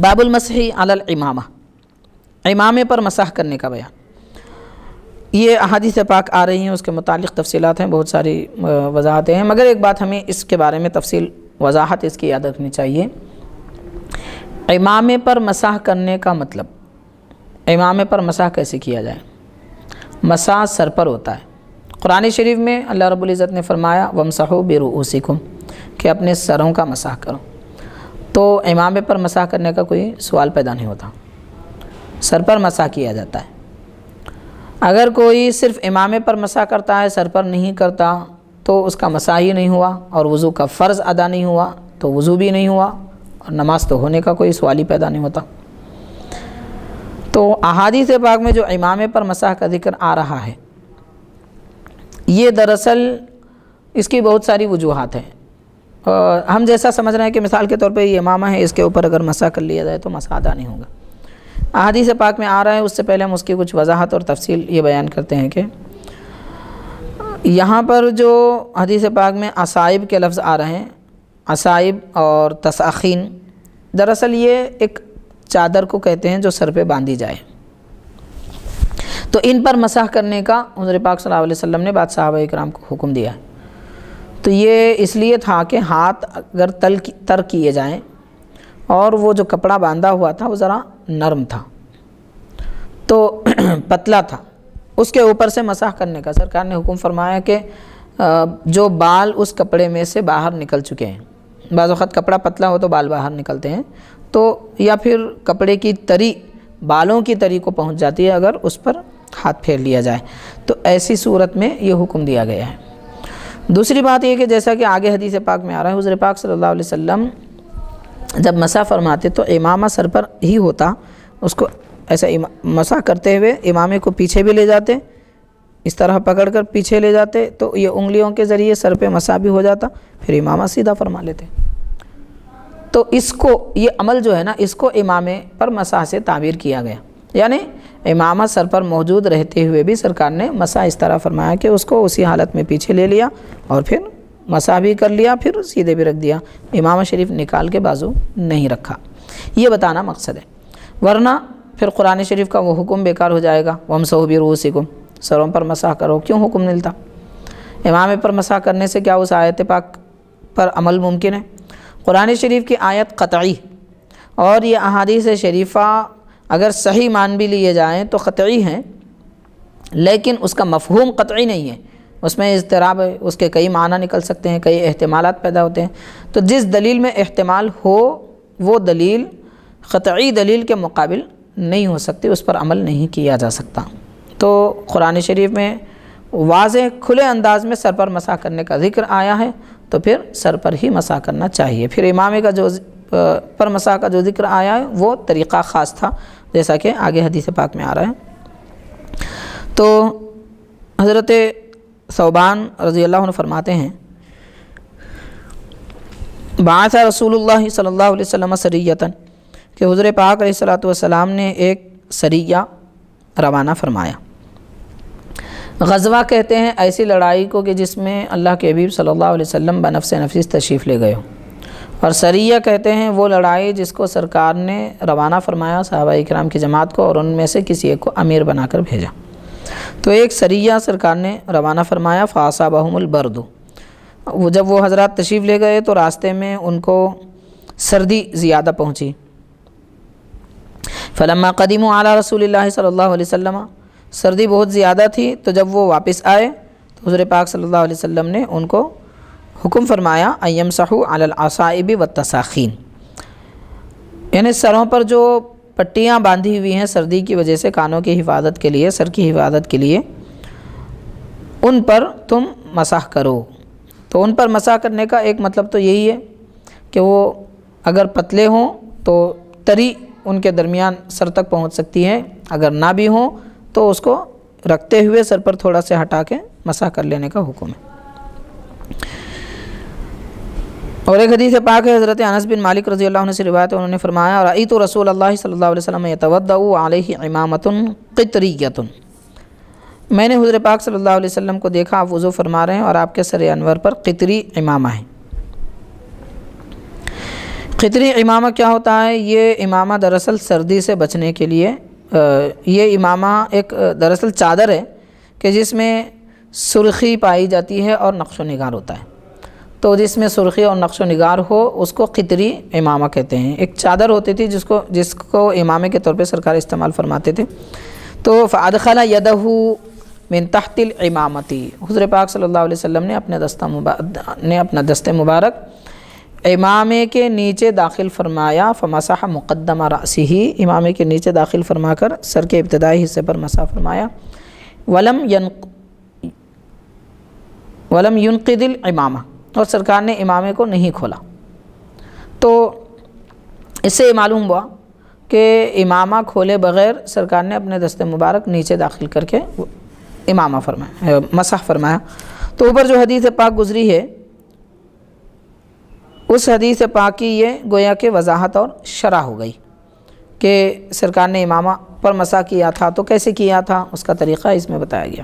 باب المسح علی الامامہ، امامے پر مسح کرنے کا بیان۔ یہ احادیث پاک آ رہی ہیں، اس کے متعلق تفصیلات ہیں، بہت ساری وضاحتیں ہیں، مگر ایک بات ہمیں اس کے بارے میں تفصیل وضاحت اس کی یاد رکھنی چاہیے۔ امامے پر مسح کرنے کا مطلب، امامے پر مسح کیسے کیا جائے؟ مسح سر پر ہوتا ہے۔ قرآن شریف میں اللہ رب العزت نے فرمایا وَامْسَحُوا بِرُؤُوسِكُمْ کہ اپنے سروں کا مسح کرو، تو امامے پر مسح کرنے کا کوئی سوال پیدا نہیں ہوتا، سر پر مسح کیا جاتا ہے۔ اگر کوئی صرف امامے پر مسح کرتا ہے، سر پر نہیں کرتا، تو اس کا مسح ہی نہیں ہوا اور وضو کا فرض ادا نہیں ہوا، تو وضو بھی نہیں ہوا اور نماز تو ہونے کا کوئی سوال ہی پیدا نہیں ہوتا۔ تو احادیث پاک میں جو امامے پر مسح کا ذکر آ رہا ہے، یہ دراصل اس کی بہت ساری وجوہات ہیں۔ ہم جیسا سمجھ رہے ہیں کہ مثال کے طور پہ یہ امامہ ہے، اس کے اوپر اگر مسح کر لیا جائے تو مسح ادا نہیں ہوگا۔ احادیث پاک میں آ رہا ہے، اس سے پہلے ہم اس کی کچھ وضاحت اور تفصیل یہ بیان کرتے ہیں کہ یہاں پر جو حدیث پاک میں عصائب کے لفظ آ رہے ہیں، عصائب اور تساخین، دراصل یہ ایک چادر کو کہتے ہیں جو سر پہ باندھی جائے، تو ان پر مسح کرنے کا حضور پاک صلی اللہ علیہ وسلم نے بعض صحابہ کرام کو حکم دیا ہے۔ تو یہ اس لیے تھا کہ ہاتھ اگر تر کیے جائیں اور وہ جو کپڑا باندھا ہوا تھا وہ ذرا نرم تھا، تو پتلا تھا، اس کے اوپر سے مسح کرنے کا سرکار نے حکم فرمایا کہ جو بال اس کپڑے میں سے باہر نکل چکے ہیں، بعض وقت کپڑا پتلا ہو تو بال باہر نکلتے ہیں، تو یا پھر کپڑے کی تری بالوں کی تری کو پہنچ جاتی ہے اگر اس پر ہاتھ پھیر لیا جائے، تو ایسی صورت میں یہ حکم دیا گیا ہے۔ دوسری بات یہ کہ جیسا کہ آگے حدیث پاک میں آ رہا ہے، حضور پاک صلی اللہ علیہ وسلم جب مسح فرماتے تو امامہ سر پر ہی ہوتا، اس کو ایسا مسح کرتے ہوئے امامے کو پیچھے بھی لے جاتے، اس طرح پکڑ کر پیچھے لے جاتے تو یہ انگلیوں کے ذریعے سر پہ مسح بھی ہو جاتا، پھر امامہ سیدھا فرما لیتے۔ تو اس کو، یہ عمل جو ہے نا، اس کو امامے پر مسح سے تعبیر کیا گیا، یعنی امامہ سر پر موجود رہتے ہوئے بھی سرکار نے مسح اس طرح فرمایا کہ اس کو اسی حالت میں پیچھے لے لیا اور پھر مسح بھی کر لیا، پھر سیدھے بھی رکھ دیا، امامہ شریف نکال کے بازو نہیں رکھا۔ یہ بتانا مقصد ہے، ورنہ پھر قرآن شریف کا وہ حکم بیکار ہو جائے گا، وَامْسَحُوا بِرُؤُوسِكُمْ، سروں پر مسح کرو، کیوں حکم ملتا؟ امامے پر مسح کرنے سے کیا اس آیت پاک پر عمل ممکن ہے؟ قرآن شریف کی آیت قطعی اور یہ احادیث شریفہ اگر صحیح مان بھی لیے جائیں تو قطعی ہیں، لیکن اس کا مفہوم قطعی نہیں ہے، اس میں اضطراب ہے، اس کے کئی معنی نکل سکتے ہیں، کئی احتمالات پیدا ہوتے ہیں، تو جس دلیل میں احتمال ہو وہ دلیل قطعی دلیل کے مقابل نہیں ہو سکتی، اس پر عمل نہیں کیا جا سکتا۔ تو قرآن شریف میں واضح کھلے انداز میں سر پر مسح کرنے کا ذکر آیا ہے، تو پھر سر پر ہی مسح کرنا چاہیے۔ پھر امامے کا جو پر مسح کا جو ذکر آیا ہے وہ طریقہ خاص تھا، جیسا کہ آگے حدیث پاک میں آ رہا ہے۔ تو حضرت ثوبان رضی اللہ عنہ فرماتے ہیں بعث رسول اللہ صلی اللہ علیہ وسلم سریۃً کہ حضور پاک علیہ الصلوۃ والسلام نے ایک سریہ روانہ فرمایا۔ غزوہ کہتے ہیں ایسی لڑائی کو کہ جس میں اللہ کے حبیب صلی اللہ علیہ وسلم بنفس نفیس تشریف لے گئے ہو، اور سریہ کہتے ہیں وہ لڑائی جس کو سرکار نے روانہ فرمایا صحابہ کرام کی جماعت کو اور ان میں سے کسی ایک کو امیر بنا کر بھیجا۔ تو ایک سریہ سرکار نے روانہ فرمایا، فَأَصَابَهُمُ الْبَرْدُ، جب وہ حضرات تشریف لے گئے تو راستے میں ان کو سردی زیادہ پہنچی۔ فَلَمَّا قَدِمُوا عَلَى رَسُولِ اللَّهِ صلی اللہ علیہ وسلم، سردی بہت زیادہ تھی، تو جب وہ واپس آئے تو حضور پاک صلی اللہ علیہ وسلم نے ان کو حکم فرمایا أَن يَمْسَحُوا عَلَى الْأَصَائِبِ وَالتَّسَاخِينِ، یعنی سروں پر جو پٹیاں باندھی ہوئی ہیں سردی کی وجہ سے کانوں کی حفاظت کے لیے، سر کی حفاظت کے لیے، ان پر تم مسح کرو۔ تو ان پر مسح کرنے کا ایک مطلب تو یہی ہے کہ وہ اگر پتلے ہوں تو تری ان کے درمیان سر تک پہنچ سکتی ہے، اگر نہ بھی ہوں تو اس کو رکھتے ہوئے سر پر تھوڑا سے ہٹا کے مسح کر لینے کا حکم ہے۔ اور ایک حدیث پاک ہے، حضرت انس بن مالک رضی اللہ عنہ سے روایت ہے، انہوں نے فرمایا رأیت رسول اللہ صلی اللہ علیہ وسلم یتوضأ علیہ امامۃ قطریۃ، میں نے حضور پاک صلی اللہ علیہ وسلم کو دیکھا آپ وضو فرما رہے ہیں اور آپ کے سر انور پر قطری امامہ ہے۔ خطری امامہ کیا ہوتا ہے؟ یہ امامہ دراصل سردی سے بچنے کے لیے یہ امامہ ایک دراصل چادر ہے کہ جس میں سرخی پائی جاتی ہے اور نقش و نگار ہوتا ہے، تو جس میں سرخی اور نقش و نگار ہو اس کو خطری امامہ کہتے ہیں۔ ایک چادر ہوتی تھی جس کو امامے کے طور پہ سرکار استعمال فرماتے تھے۔ تو فَأَدْخَلَ يَدَهُ من تحت الامامتی، حضور پاک صلی اللہ علیہ وسلم نے اپنا دست مبارک امامے کے نیچے داخل فرمایا، فمسح مقدم رأسہ، امامے کے نیچے داخل فرما کر سر کے ابتدائی حصے پر مسح فرمایا، ولم ينقض الامامہ، اور سرکار نے امامے کو نہیں کھولا۔ تو اس سے یہ معلوم ہوا کہ امامہ کھولے بغیر سرکار نے اپنے دست مبارک نیچے داخل کر کے امامہ فرمایا، مسح فرمایا۔ تو اوپر جو حدیث پاک گزری ہے اس حدیث پاک کی یہ گویا کہ وضاحت اور شرح ہو گئی کہ سرکار نے امامہ پر مسح کیا تھا تو کیسے کیا تھا، اس کا طریقہ اس میں بتایا گیا۔